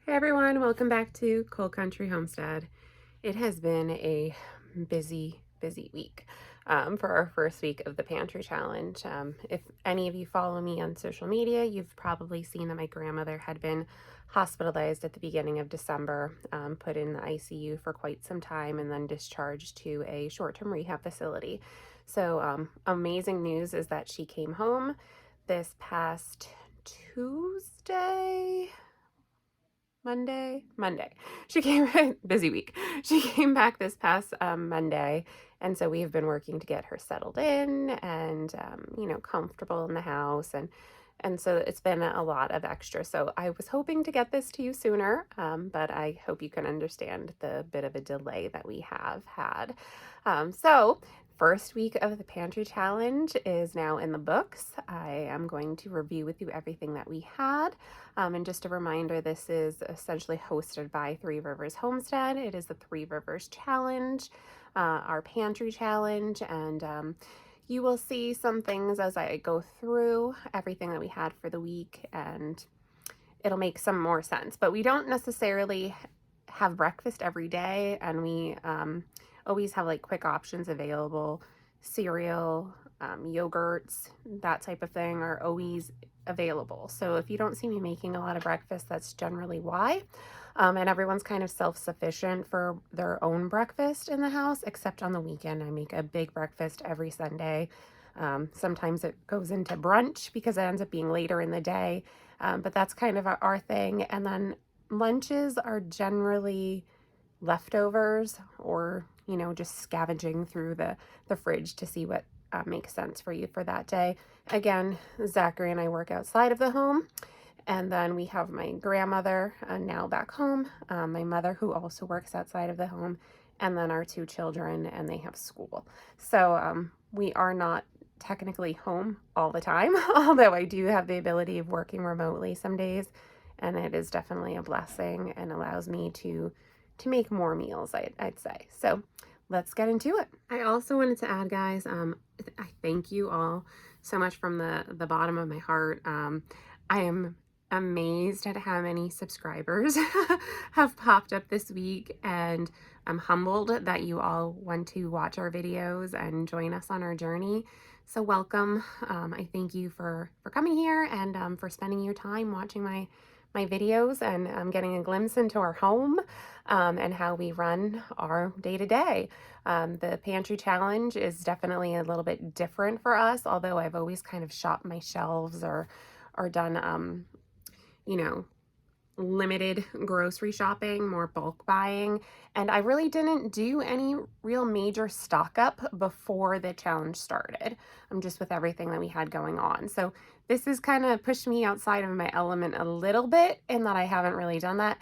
Hey everyone, welcome back to Cold Country Homestead. It has been a busy week for our first week of the Pantry Challenge. If any of you follow me on social media, you've probably seen that my grandmother had been hospitalized at the beginning of December, put in the ICU for quite some time, and then discharged to a short-term rehab facility. So amazing news is that she came home this past Tuesday. Monday. She came, busy week. She came back this past Monday. And so we've been working to get her settled in and, comfortable in the house. And so it's been a lot of extra. So I was hoping to get this to you sooner, but I hope you can understand the bit of a delay that we have had. So first week of the Pantry Challenge is now in the books. I am going to review with you everything that we had. And just a reminder, this is essentially hosted by Three Rivers Homestead. It is the Three Rivers Challenge, our Pantry Challenge, and you will see some things as I go through everything that we had for the week, and it'll make some more sense. But we don't necessarily have breakfast every day, and we always have like quick options available. Cereal, yogurts, that type of thing are always available. So if you don't see me making a lot of breakfast, that's generally why. And everyone's kind of self-sufficient for their own breakfast in the house, except on the weekend. I make a big breakfast every Sunday. Sometimes it goes into brunch because it ends up being later in the day. But that's kind of our thing. And then lunches are generally leftovers or, just scavenging through the fridge to see what makes sense for you for that day. Again, Zachary and I work outside of the home. And then we have my grandmother now back home, my mother who also works outside of the home, and then our two children, and they have school. So we are not technically home all the time, although I do have the ability of working remotely some days, and it is definitely a blessing and allows me to make more meals, I'd say. So let's get into it. I also wanted to add, guys, I thank you all so much from the bottom of my heart. I am amazed at how many subscribers have popped up this week, and I'm humbled that you all want to watch our videos and join us on our journey. So welcome. I thank you for coming here and for spending your time watching my videos and getting a glimpse into our home and how we run our day-to-day. The Pantry Challenge is definitely a little bit different for us, although I've always kind of shopped my shelves or done limited grocery shopping, more bulk buying, and I really didn't do any real major stock up before the challenge started. Just with everything that we had going on. So this has kind of pushed me outside of my element a little bit in that I haven't really done that.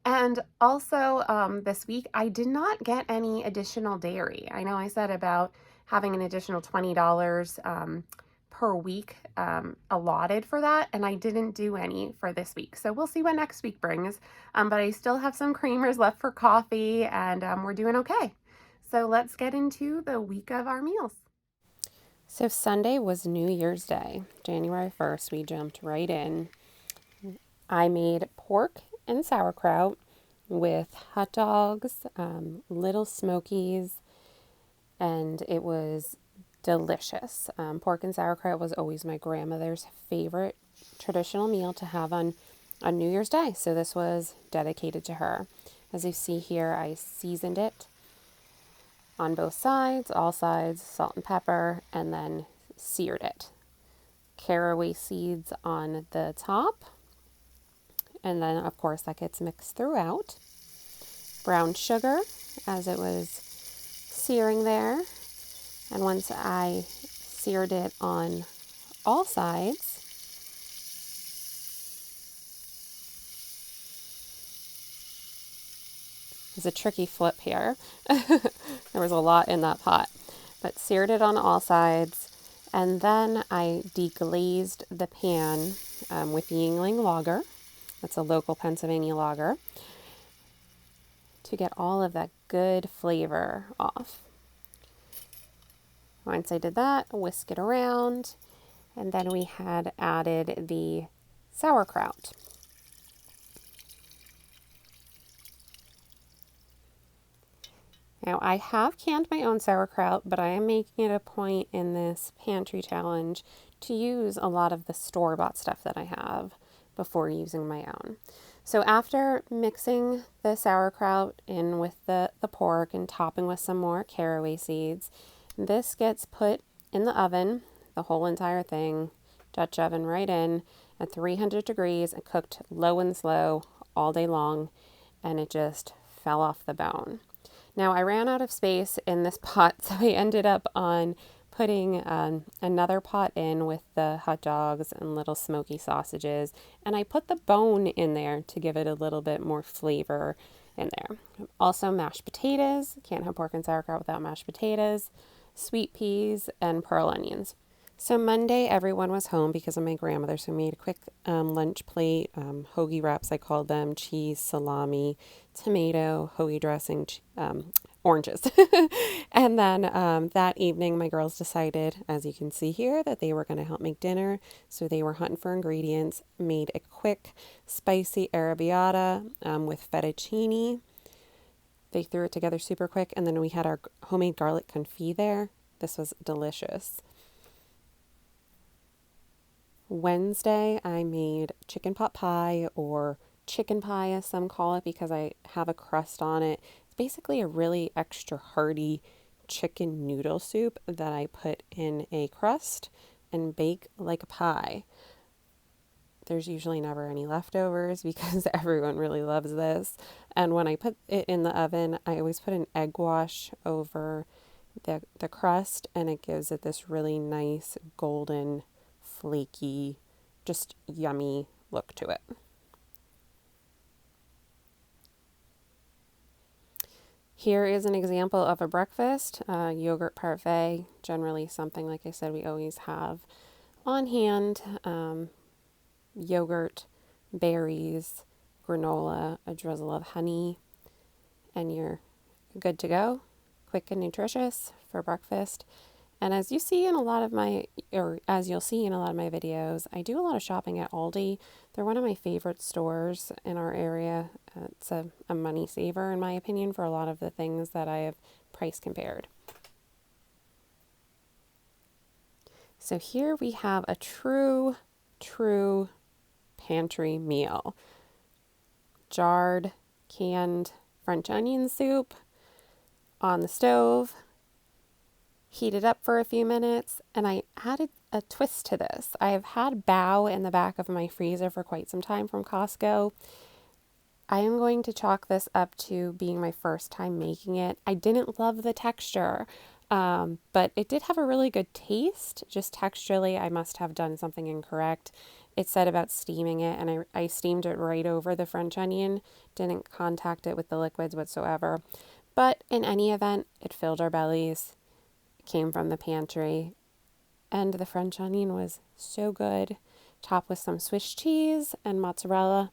And also this week, I did not get any additional dairy. I know I said about having an additional $20 per week allotted for that, and I didn't do any for this week. So we'll see what next week brings. But I still have some creamers left for coffee, and we're doing okay. So let's get into the week of our meals. So Sunday was New Year's Day, January 1st. We jumped right in. I made pork and sauerkraut with hot dogs, little smokies, and it was delicious. Pork and sauerkraut was always my grandmother's favorite traditional meal to have on New Year's Day, so this was dedicated to her. As you see here, I seasoned it on both sides, all sides, salt and pepper, and then seared it. Caraway seeds on the top, and then of course that gets mixed throughout. Brown sugar as it was searing there. And once I seared it on all sides, there's a tricky flip here. There was a lot in that pot, but seared it on all sides. And then I deglazed the pan with Yingling lager. That's a local Pennsylvania lager, to get all of that good flavor off. Once I did that, whisk it around, and then we had added the sauerkraut. Now, I have canned my own sauerkraut, but I am making it a point in this pantry challenge to use a lot of the store-bought stuff that I have before using my own. So after mixing the sauerkraut in with the pork and topping with some more caraway seeds, this gets put in the oven, the whole entire thing, Dutch oven right in at 300 degrees and cooked low and slow all day long, and it just fell off the bone. Now, I ran out of space in this pot, so I ended up on putting another pot in with the hot dogs and little smoky sausages, and I put the bone in there to give it a little bit more flavor in there. Also, mashed potatoes. Can't have pork and sauerkraut without mashed potatoes, sweet peas, and pearl onions. So Monday, everyone was home because of my grandmother, so we made a quick lunch plate, hoagie wraps, I called them, cheese, salami, tomato, hoagie dressing, oranges. And then that evening, my girls decided, as you can see here, that they were going to help make dinner. So they were hunting for ingredients, made a quick, spicy arrabbiata with fettuccine. They threw it together super quick, and then we had our homemade garlic confit there. This was delicious. Wednesday, I made chicken pot pie, or chicken pie as some call it, because I have a crust on it. It's basically a really extra hearty chicken noodle soup that I put in a crust and bake like a pie. There's usually never any leftovers because everyone really loves this. And when I put it in the oven, I always put an egg wash over the crust, and it gives it this really nice golden flaky, just yummy look to it. Here is an example of a breakfast, yogurt parfait, generally something, like I said, we always have on hand. Yogurt, berries, granola, a drizzle of honey, and you're good to go. Quick and nutritious for breakfast. And as you see in a lot of my, or as you'll see in a lot of my videos, I do a lot of shopping at Aldi. They're one of my favorite stores in our area. It's a money saver, in my opinion, for a lot of the things that I have price compared. So here we have a true pantry meal. Jarred, canned French onion soup on the stove, heated up for a few minutes, and I added a twist to this. I have had bao in the back of my freezer for quite some time from Costco. I am going to chalk this up to being my first time making it. I didn't love the texture, but it did have a really good taste. Just texturally, I must have done something incorrect. It said about steaming it, and I steamed it right over the French onion, didn't contact it with the liquids whatsoever. But in any event, it filled our bellies, came from the pantry, and the French onion was so good. Topped with some Swiss cheese and mozzarella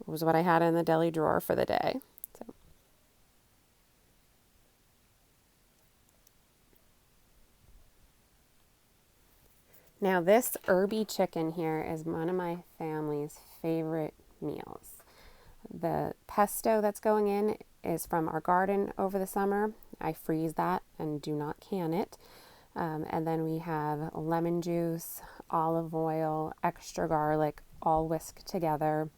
was what I had in the deli drawer for the day. So. Now this herby chicken here is one of my family's favorite meals. The pesto that's going in is from our garden over the summer. I freeze that and do not can it. And then we have lemon juice, olive oil, extra garlic, all whisked together.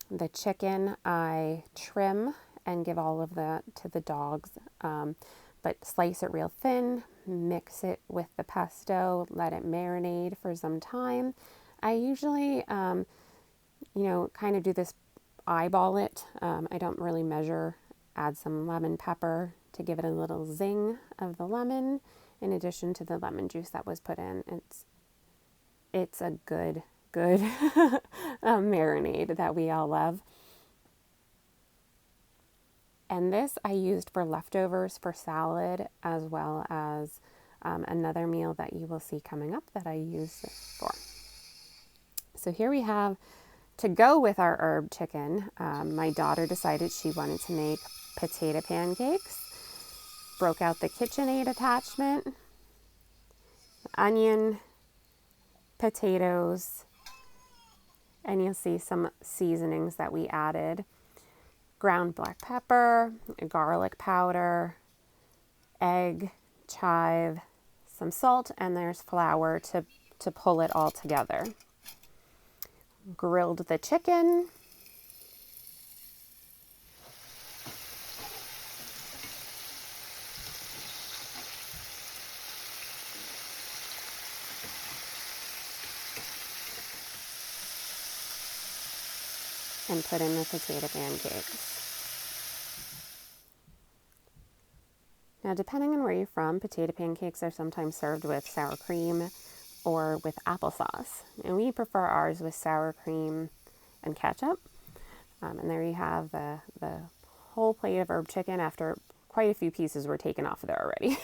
The chicken I trim and give all of that to the dogs, but slice it real thin, mix it with the pesto, let it marinate for some time. I usually, kind of do this, eyeball it. I don't really measure. Add some lemon pepper to give it a little zing of the lemon, in addition to the lemon juice that was put in. It's a good marinade that we all love. And this I used for leftovers for salad, as well as another meal that you will see coming up that I use this for. So here we have, to go with our herb chicken, my daughter decided she wanted to make potato pancakes. Broke out the KitchenAid attachment, onion, potatoes, and you'll see some seasonings that we added. ground black pepper, garlic powder, egg, chive, some salt, and there's flour to pull it all together. Grilled the chicken. And put in the potato pancakes. Now, depending on where you're from, potato pancakes are sometimes served with sour cream or with applesauce. And we prefer ours with sour cream and ketchup. And there you have the whole plate of herb chicken after quite a few pieces were taken off of there already.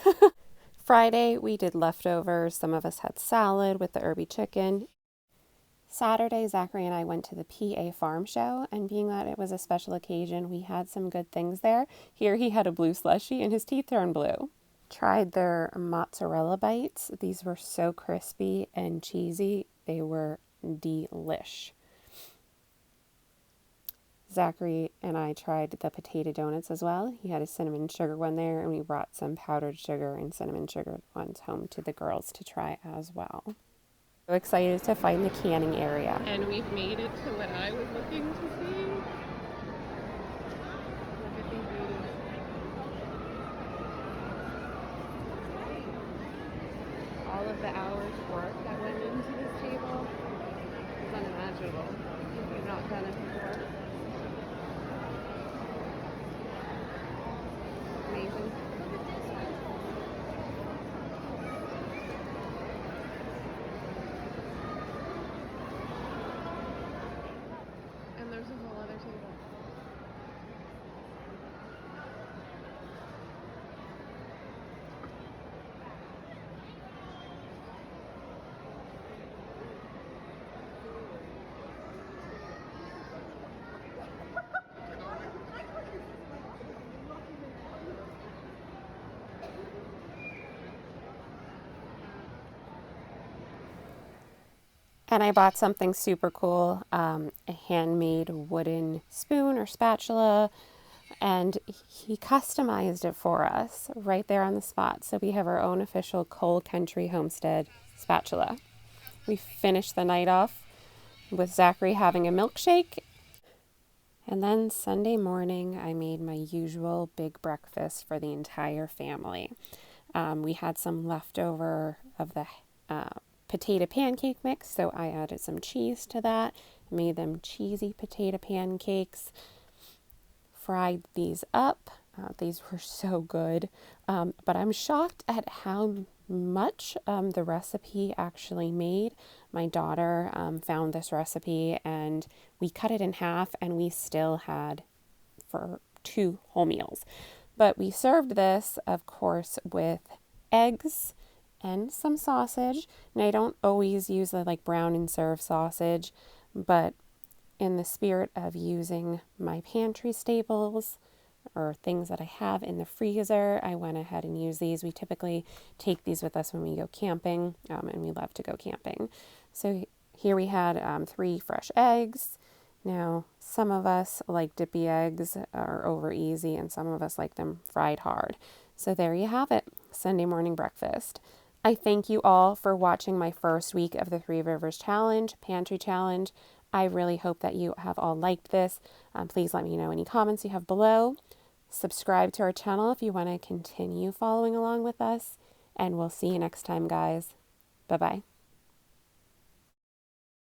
Friday, we did leftovers. Some of us had salad with the herby chicken. Saturday, Zachary and I went to the PA Farm Show, and being that it was a special occasion, we had some good things there. Here he had a blue slushie and his teeth turned blue. Tried their mozzarella bites. These were so crispy and cheesy. They were delish. Zachary and I tried the potato donuts as well. He had a cinnamon sugar one there, and we brought some powdered sugar and cinnamon sugar ones home to the girls to try as well. So excited to find the canning area. And we've made it to what I was looking to see. Look at these beauties. All of the hours of work that went into this table is unimaginable. We've not done it before. Amazing. And there's a whole other table. And I bought something super cool, a handmade wooden spoon or spatula, and he customized it for us right there on the spot. So we have our own official Cold Country Homestead spatula. We finished the night off with Zachary having a milkshake. And then Sunday morning, I made my usual big breakfast for the entire family. We had some leftover of the potato pancake mix, so I added some cheese to that, made them cheesy potato pancakes, fried these up. These were so good, but I'm shocked at how much the recipe actually made. My daughter found this recipe and we cut it in half, and we still had for 2 whole meals. But we served this, of course, with eggs and some sausage. And I don't always use the brown and serve sausage, but in the spirit of using my pantry staples or things that I have in the freezer, I went ahead and used these. We typically take these with us when we go camping, and we love to go camping. So here we had 3 fresh eggs. Now, some of us like dippy eggs are over easy, and some of us like them fried hard. So there you have it, Sunday morning breakfast. I thank you all for watching my first week of the Three Rivers Challenge, Pantry Challenge. I really hope that you have all liked this. Please let me know any comments you have below. Subscribe to our channel if you want to continue following along with us. And we'll see you next time, guys. Bye-bye.